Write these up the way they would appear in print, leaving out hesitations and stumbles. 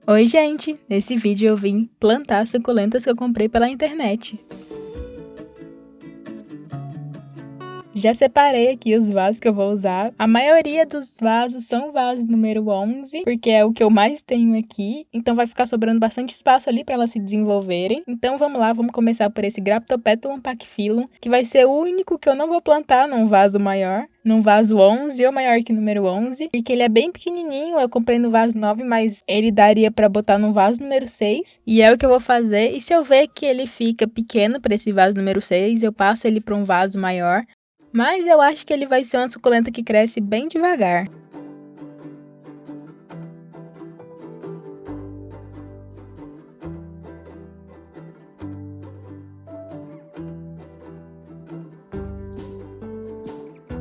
Oi gente, nesse vídeo eu vim plantar suculentas que eu comprei pela internet. Já separei aqui os vasos que eu vou usar. A maioria dos vasos são vasos número 11, porque é o que eu mais tenho aqui. Então vai ficar sobrando bastante espaço ali para elas se desenvolverem. Então vamos lá, vamos começar por esse Graptopetalum pachyphyllum, que vai ser o único que eu não vou plantar num vaso maior. Num vaso 11 ou maior que número 11, porque ele é bem pequenininho. Eu comprei no vaso 9, mas ele daria para botar no vaso número 6. E é o que eu vou fazer. E se eu ver que ele fica pequeno para esse vaso número 6, eu passo ele para um vaso maior. Mas eu acho que ele vai ser uma suculenta que cresce bem devagar.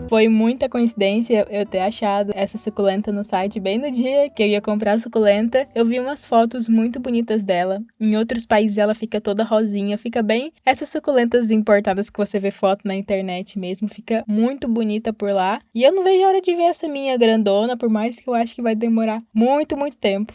Foi muita coincidência eu ter achado essa suculenta no site bem no dia que eu ia comprar a suculenta. Eu vi umas fotos muito bonitas dela. Em outros países ela fica toda rosinha, fica bem essas suculentas importadas que você vê foto na internet mesmo, fica muito bonita por lá. E eu não vejo a hora de ver essa minha grandona, por mais que eu acho que vai demorar muito tempo.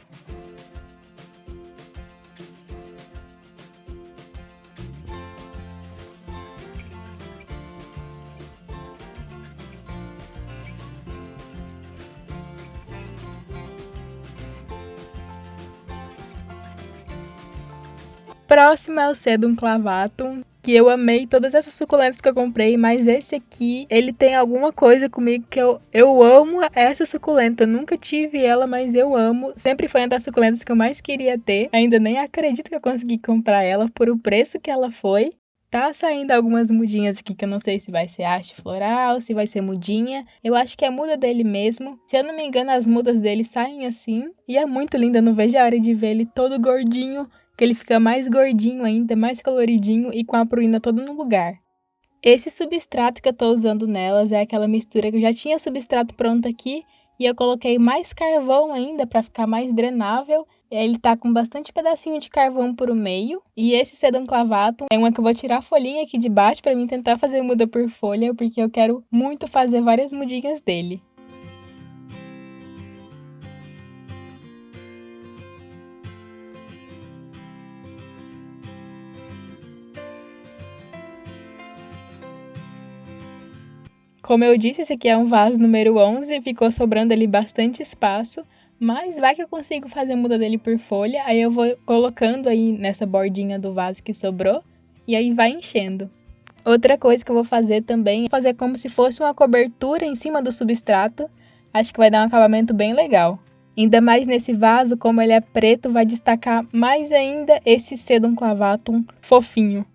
Próximo é o Sedum clavatum, que eu amei todas essas suculentas que eu comprei, mas esse aqui, ele tem alguma coisa comigo que eu amo essa suculenta. Nunca tive ela, mas eu amo. Sempre foi uma das suculentas que eu mais queria ter. Ainda nem acredito que eu consegui comprar ela por o preço que ela foi. Tá saindo algumas mudinhas aqui que eu não sei se vai ser haste floral, se vai ser mudinha. Eu acho que é muda dele mesmo. Se eu não me engano, as mudas dele saem assim. E é muito linda, eu não vejo a hora de ver ele todo gordinho, que ele fica mais gordinho ainda, mais coloridinho e com a pruína toda no lugar. Esse substrato que eu tô usando nelas é aquela mistura que eu já tinha substrato pronto aqui e eu coloquei mais carvão ainda para ficar mais drenável. Ele tá com bastante pedacinho de carvão por o meio. E esse Sedum clavatum é uma que eu vou tirar a folhinha aqui de baixo para mim tentar fazer muda por folha, porque eu quero muito fazer várias mudinhas dele. Como eu disse, esse aqui é um vaso número 11, ficou sobrando ali bastante espaço, mas vai que eu consigo fazer muda dele por folha, aí eu vou colocando aí nessa bordinha do vaso que sobrou, e aí vai enchendo. Outra coisa que eu vou fazer também é fazer como se fosse uma cobertura em cima do substrato, acho que vai dar um acabamento bem legal. Ainda mais nesse vaso, como ele é preto, vai destacar mais ainda esse Sedum clavatum fofinho.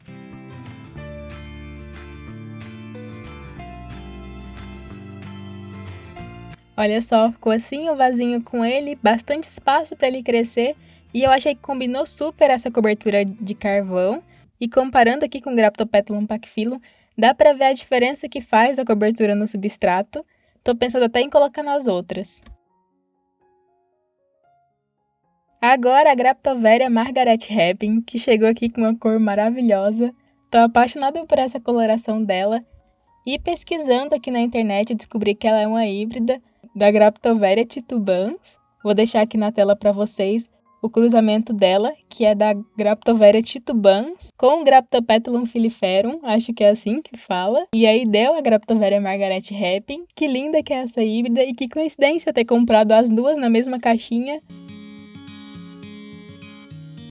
Olha só, ficou assim o vasinho com ele, bastante espaço para ele crescer, e eu achei que combinou super essa cobertura de carvão. E comparando aqui com o Graptopetalum pachyphyllum, dá para ver a diferença que faz a cobertura no substrato. Tô pensando até em colocar nas outras. Agora a Graptoveria Margaret Repin, que chegou aqui com uma cor maravilhosa. Tô apaixonada por essa coloração dela. E pesquisando aqui na internet, eu descobri que ela é uma híbrida da Graptoveria titubans. Vou deixar aqui na tela para vocês o cruzamento dela, que é da Graptoveria titubans com o Graptopetalum filiferum, acho que é assim que fala. E aí deu a Graptoveria Margaret Repin. Que linda que é essa híbrida e que coincidência ter comprado as duas na mesma caixinha.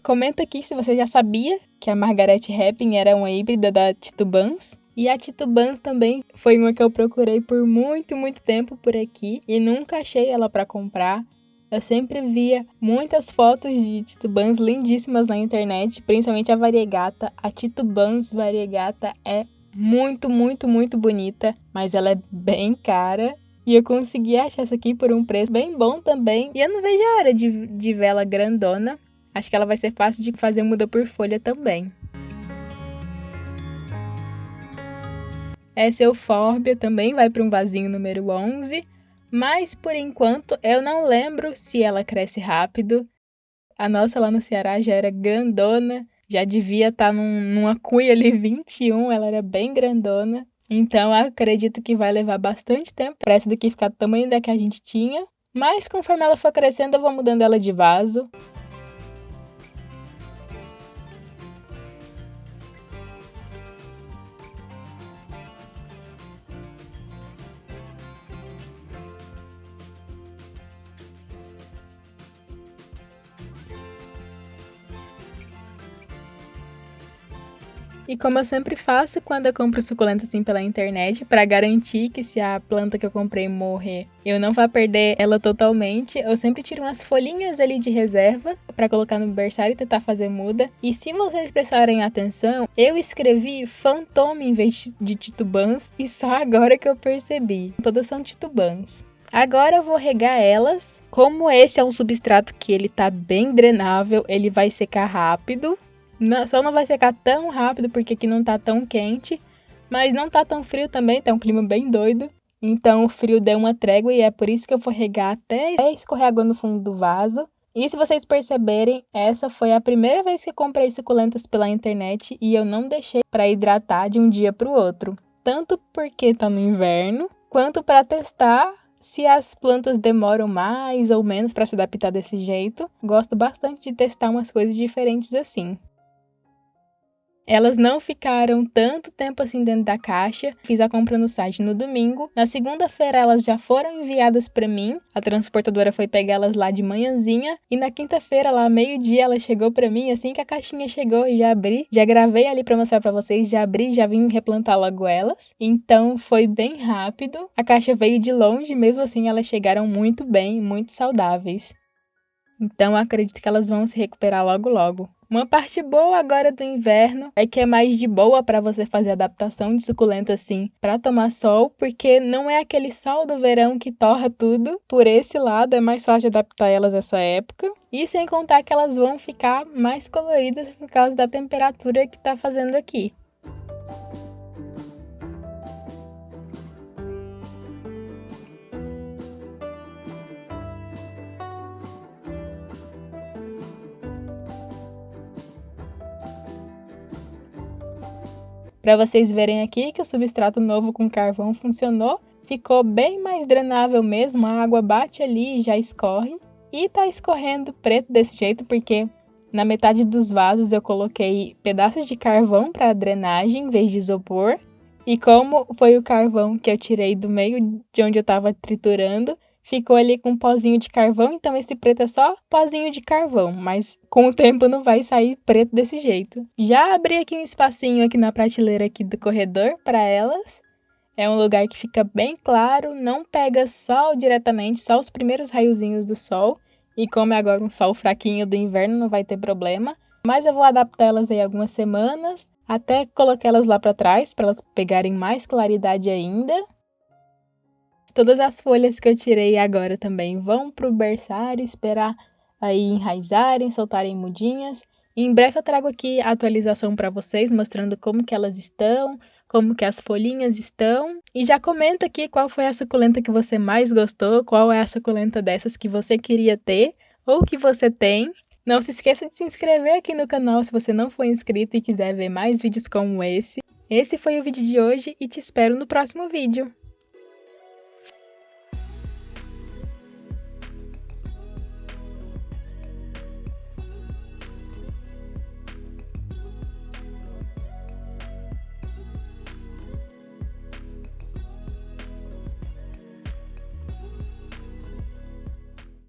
Comenta aqui se você já sabia que a Margaret Repin era uma híbrida da titubans. E a titubans também foi uma que eu procurei por muito tempo por aqui e nunca achei ela para comprar. Eu sempre via muitas fotos de titubans lindíssimas na internet, principalmente a variegata. A titubans variegata é muito bonita, mas ela é bem cara. E eu consegui achar essa aqui por um preço bem bom também. E eu não vejo a hora de ver ela grandona. Acho que ela vai ser fácil de fazer muda por folha também. Essa eufórbia também vai para um vasinho número 11, mas por enquanto eu não lembro se ela cresce rápido. A nossa lá no Ceará já era grandona, já devia estar numa cuia ali 21, ela era bem grandona. Então eu acredito que vai levar bastante tempo para essa daqui ficar do tamanho da que a gente tinha, mas conforme ela for crescendo eu vou mudando ela de vaso. E como eu sempre faço quando eu compro suculenta assim pela internet, para garantir que se a planta que eu comprei morrer, eu não vá perder ela totalmente, eu sempre tiro umas folhinhas ali de reserva para colocar no berçário e tentar fazer muda. E se vocês prestarem atenção, eu escrevi Fantôme em vez de titubãs e só agora que eu percebi. Todas são titubãs. Agora eu vou regar elas. Como esse é um substrato que ele tá bem drenável, ele vai secar rápido. Só não vai secar tão rápido porque aqui não tá tão quente, mas não tá tão frio também, tá um clima bem doido. Então o frio deu uma trégua e é por isso que eu vou regar até escorrer água no fundo do vaso. E se vocês perceberem, essa foi a primeira vez que eu comprei suculentas pela internet e eu não deixei para hidratar de um dia para o outro. Tanto porque tá no inverno, quanto para testar se as plantas demoram mais ou menos para se adaptar desse jeito. Gosto bastante de testar umas coisas diferentes assim. Elas não ficaram tanto tempo assim dentro da caixa. Fiz a compra no site no domingo. Na segunda-feira elas já foram enviadas para mim. A transportadora foi pegar elas lá de manhãzinha. E na quinta-feira, lá meio-dia, ela chegou para mim. Assim que a caixinha chegou, eu já abri. Já gravei ali para mostrar para vocês. Já abri, já vim replantar logo elas. Então foi bem rápido. A caixa veio de longe, mesmo assim elas chegaram muito bem, muito saudáveis. Então acredito que elas vão se recuperar logo logo. Uma parte boa agora do inverno é que é mais de boa para você fazer adaptação de suculenta assim para tomar sol, porque não é aquele sol do verão que torra tudo. Por esse lado é mais fácil de adaptar elas essa época. E sem contar que elas vão ficar mais coloridas por causa da temperatura que tá fazendo aqui. Para vocês verem aqui que o substrato novo com carvão funcionou, ficou bem mais drenável mesmo, a água bate ali e já escorre. E tá escorrendo preto desse jeito porque na metade dos vasos eu coloquei pedaços de carvão para drenagem em vez de isopor. E como foi o carvão que eu tirei do meio de onde eu estava triturando, ficou ali com um pozinho de carvão, então esse preto é só pozinho de carvão, mas com o tempo não vai sair preto desse jeito. Já abri aqui um espacinho aqui na prateleira aqui do corredor para elas. É um lugar que fica bem claro, não pega sol diretamente, só os primeiros raiozinhos do sol. E como é agora um sol fraquinho do inverno, não vai ter problema. Mas eu vou adaptar elas aí algumas semanas, até colocar elas lá para trás, para elas pegarem mais claridade ainda. Todas as folhas que eu tirei agora também vão pro berçário, esperar aí enraizarem, soltarem mudinhas. E em breve eu trago aqui a atualização para vocês, mostrando como que elas estão, como que as folhinhas estão. E já comenta aqui qual foi a suculenta que você mais gostou, qual é a suculenta dessas que você queria ter ou que você tem. Não se esqueça de se inscrever aqui no canal se você não for inscrito e quiser ver mais vídeos como esse. Esse foi o vídeo de hoje e te espero no próximo vídeo.